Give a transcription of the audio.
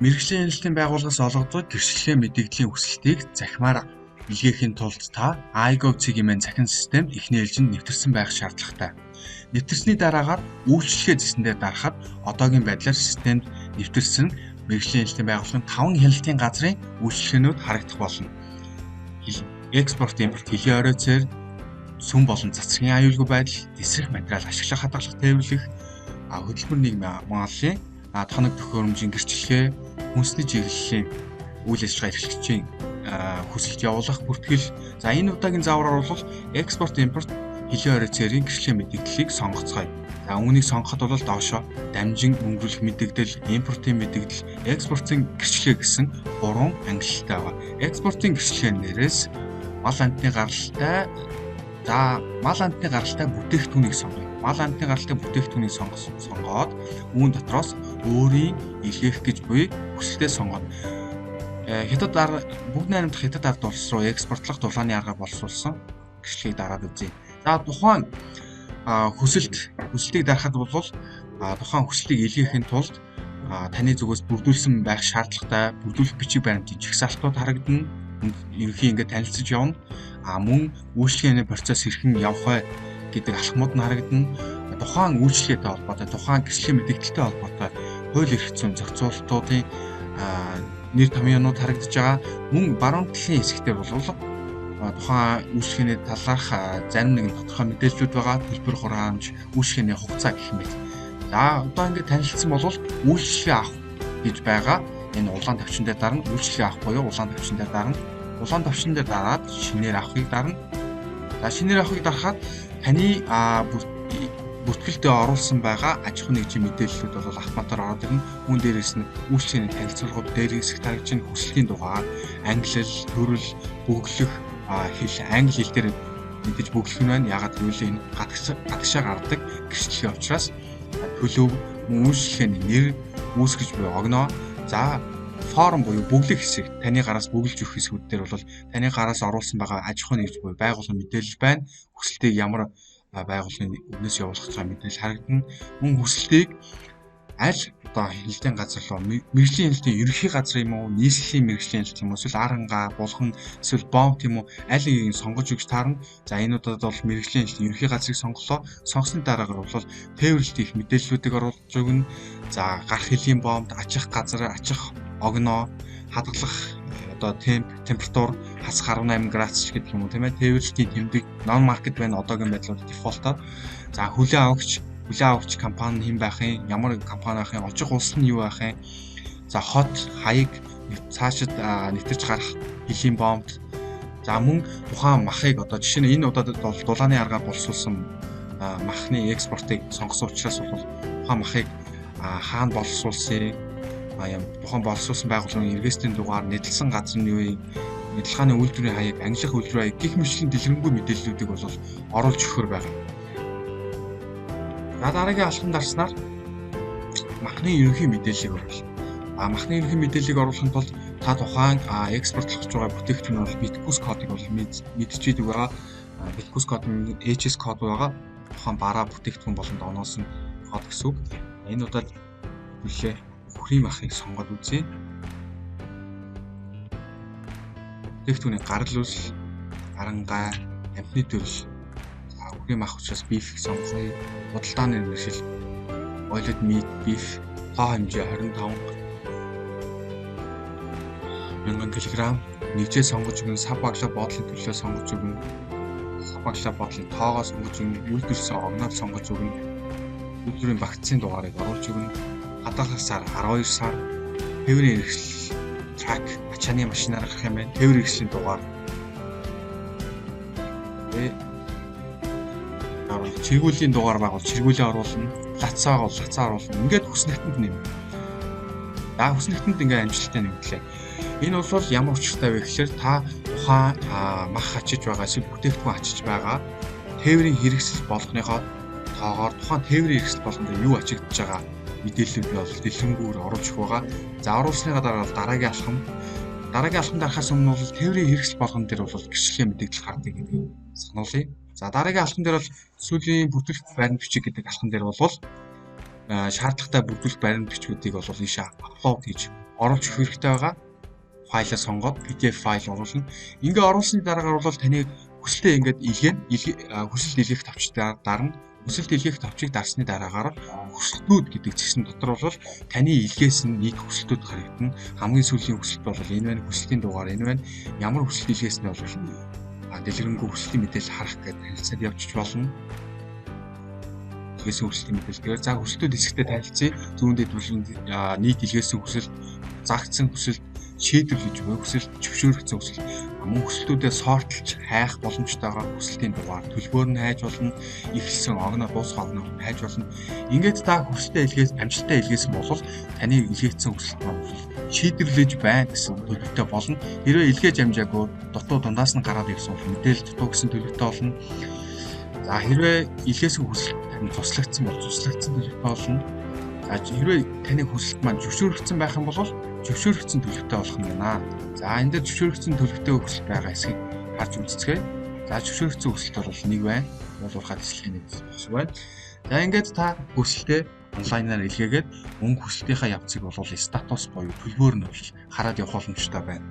Мэргэжлийн хэлтийн байгууллагаас олгодог гэрчлэлийн мэдээллийн хүсэлтийг захимаар илгээхийн тулд та iGov цэгийн захин системд эхний ээлжинд нэвтэрсэн байх шаардлагатай. Нэвтэрсний дараагаар үйлчлэгээ зэсэндээ дарахад одоогийн байдлаар системд нэвтэрсэн мэргэжлийн хэлтийн байгууллагын 5 хяналтын газрын үйлчлэгээнүүд харагдах болно. Экспорт, импорт, хэлийн оройцоор, сүм болон цацрын аюулгүй байдал, тесрэх материал ашиглах хадгалах тээвэрлэх, хөдөлмөр нийгмийн малын тоног төхөөрөмжийн гэрчлэгээ, хүнсний чиглэлийн үйл ажиллагаа эрхлэгчийн хүсэлт явуулах бүртгэл. За энэ удаагийн заавар бол экспорт, импорт, хэлийн оройцоорын гэрчлэлийн мэдээллийг сонгоцгоё. За үүнийг сонгоход бол доошо дамжин өнгөрүүлэх мэдээлэл, импортын мэдээлэл, экспортын гэрчлэгээ гэсэн 3 ангиллалтай байна. Экспортын гэрчлэгээ нэрээс мал амтны гаралтай бүтээгдэхүүнийг сонгоё. Мал амтны гаралтай бүтээгдэхүүнийг сонгоод үүн дотроос өөрийн илгээх гэж буй хүсэлтээ сонгоно. Бүгд найрамдах хятад ард улс руу экспортлох дулааны аргаар боловсруулсан гэрчлэгийг дараад үзье. За тухайн хүсэлтийг дарахад бол тухайн хүсэлтийг илгээхийн тулд таны зүгээс бүрдүүлсэн байх шаардлагатай бүрдүүлэх бичиг баримтын жагсаалтууд харагдана. Ерөнхий ингээд танилцж явна. Мөн үйлчлэгээний процесс хэрхэн явах вэ гэдэг алхмууд нь харагдана. Тухайн үйлчлэгээтэй холбоотой, тухайн гэрчлэлийн мэдээлэлтэй холбоотой хууль эрх зүйн зохицуулалтуудын нэр томьёонууд харагдаж байгаа. Мөн баруун талын хэсэгтээ бол тухайн үйлчлэгээний талаарх зарим нэгэн тодорхой мэдээллүүд байгаа. Төлбөр хураамж, үйлчлэгээний хугацаа гэх мэт. За одоо ингээд танилцсан бол үйлчлэгээ авах гэж байгаа. Энэ улаан тавчин дээр дарна, үйлчлэгээ авах буюу улаан тавчин дээр дарна. Улаан тавчин дээр дараад шинээр авахыг дарна. За шинээр авахыг дарахад таны бүртгэлдээ оруулсан байгаа аж ахуйн нэгжийн мэдээллүүд бол автоматар ороод ирнэ. Үүн дээрээс нь үйлчлэгээний танилцуулгууд дээр хэсэгт харагдаж байгаа хүсэлтийн дугаар, англи хэл, төрөл, бөглөх хэл, англи хэл дээр мэдээж бөглөх нь байна. Ягаад гэвэл энэ гадагшаа гардаг гэрчлэгээ учраас төлөв, үйлчлэгээний нэр, үүсгэж буй огноо. За форм буюу бөглөх хэсэг, таны гараас бөглөж өгөх хэсгүүд дээр бол таны гараас оруулсан байгаа аж ахуйн нэгж буюу байгууллагын мэдээлэл байна. Хүсэлтийг ямар байгууллагын өмнөөс явуулах гэж мэдээлэл харагдана. Мөн хүсэлтийг аль одоо хэлтийн газар руу мэргэжлийн хэлтийн ерөнхий газар юм уу, нийслэлийн мэргэжлийн хэлт юм уу, эсвэл аранга, булхан, эсвэл бомб юм уу, аль нэгийг сонгож өгч таарна. За энэ удаад бол мэргэжлийн хэлтийн ерөнхий газрыг сонголоо. Сонгосны дараагаар бол тээвэрлэлт их мэдээллүүдийг оруулж өгнө. За гарах хэлийн бомб, ачих газар, ачих огноо, хадгалах одоо температур хасах 18 градус гэдэг юм уу тийм ээ. Тээвэрлэлтийн тэмдэг нон маркет байна одоогийн байдлаар дефолтоор. За хүлээн авагч компани хэн байх юм, ямар компани байх юм, очих улс нь юу байх юм. За хот, хаяг цаашид нэвтэрч гарах хэлийн бомб. За мөн тухайн махыг одоо жишээ нь энэ удаад бол дулааны аргаар боловсруулсан махны экспортыг сонгосон учраас бол тухайн махыг хаана боловсруулсан тухайн боловсруулсан байгууллагын эргээслийн дугаар, нэдлсэн газар нь юу вэ? Нэдлгааны үйлдвэрийн хаяг, ангилах үйлдвэрийн хаяг гэх мэтлийн дэлгэрэнгүй мэдээллүүдийг бол оруулж өгөхөр байна. За дараагийн алхам дарснаар махны ерөнхий мэдээллийг оруулах. Махны ерөнхий мэдээллийг оруулахын тулд та тухайн экспортлох гэж байгаа бүтээгдэхүүн бол биткус кодыг бол мэдчихийдэг байгаа. Биткус код нь HS код байгаа. Тухайн бараа бүтээгдэхүүн болон дооноос нь код гэсэн үг. Энэ удаад хүлээ бүхрийн махыг сонгоод үзье. Бүтээгдэхүүний гарал үүсэл, арангаа, амтны төрөл. Бүхрийн мах учраас биф сонгоё. Худалдааны нэршил boiled meat beef тоо хэмжээ 25 1000 кг нэгжээ сонгож өгнө. Сав баглаа боотлын төлөө сонгож өгнө. Сав баглаа боотлын тоогоо сонгож өгнө. Үйлдвэрсэн огноо сонгож өгнө. Үйлдвэрийн багцын дугаарыг оруулж өгнө. Хадгалах сар 12 сар, тээврийн хэрэгсэл трак ачааны машинаар гарах юм байна. Тээврийн хэрэгслийн дугаар. Чиргүүлийн дугаар байгуул чиргүүлээ оруулна. Лацаа оруулна. Ингээд хүснэгтэнд нэмнэ. За хүснэгтэнд ингээд амжилттай нэмлээ. Энэ бол ямар учиртай вэ гэхээр та тухайн мах ачиж байгаа, эсвэл бүтээгдэхүүн ачиж байгаа тээврийн хэрэгсэл болгоныхоо тоогоор тухайн тээврийн хэрэгсэл болгонд юу ачигдж байгаа мэдээллүүд бол дэлгэрэнгээр оруулж өгөх байгаа. За оруулсныхаа дараа дараагийн алхам дарахаас өмнө бол тээврийн хэрэгсэл болгон дээр бол гэрчлэлийн мэдээлэл гардаг гэдэг сануулъя. За дараагийн алхам дээр бол сүүлийн бүрдүүлэх баримт бичиг гэдэг алхам дээр бол шаардлагатай бүрдүүлэх баримт бичгүүдийг бол ийшээ аплод хийж оруулж өгөх хэрэгтэй байгаа. Файлаа сонгоод PDF файл оруулна. Ингээ оруулсны дараагаар бол таны хүсэлтэд ингээд хүсэлт илгээх товчийг дарна. Хүсэлт илгээх товчийг дарсны дараагаар хүсэлтүүд гэдэг зэгсэн дотор бол таны илгээс нь нэг хүсэлтүүд харагдана. Хамгийн сүүлийн хүсэлт бол энэ байна. Хүсэлтийн дугаар энэ байна. Ямар хүсэлт илгээснээ бол дэлгэрэнгүй хүсэлтийн мэдээлэл харах гэдэг танилцаад явчих болно. Илгээсэн хүсэлтийн мэдээлэл. За хүсэлтүүд хэсэгтээ танилцъя. Зүүн дэд нийт илгээсэн хүсэлт, заагдсан хүсэлт, шийдвэрлэж буй хүсэлт, зөвшөөрөгдсөн хүсэлт, мөн хүсэлтүүдээ сортлж хайх боломжтойгоо хүсэлтийн дугаар төлбөр нь хайж болно, ихэлсэн огноо дуусах огноо хайж болно. Ингээд та хүсэлтээ амжилттай илгээсэн бол таны илгээсэн хүсэлт маань шийдвэрлэж байна гэсэн төлөвтэй болно. Хэрвээ илгээж амжаагүй дутуу дундаас нь гараад ирсэн бол мэдээлэл дутуу гэсэн төлөвтэй болно. За хэрвээ илгээсэн хүсэлт тань туслагдсан бол туслагдсан төлөвтэй болно. За хэрвээ таны хүсэлт маань зөвшөөрөгдсөн байх юм бол зөвшөөрөгдсөн төлөвтэй болох юм байна. За энэ дээр зөвшөөрөгдсөн төлөвтэй хүсэлт байгаа эсэхийг харж үзцгээе. За зөвшөөрөгдсөн хүсэлт бол нэг байна.Уулуурхаад эслэхийн нэг хэсэг байна. За ингээд та хүсэлтээ онлайнаар илгээгээд мөн хүсэлтийнхаа явцыг бол статус буюу төлбөр нь хараад явах боломжтой байна.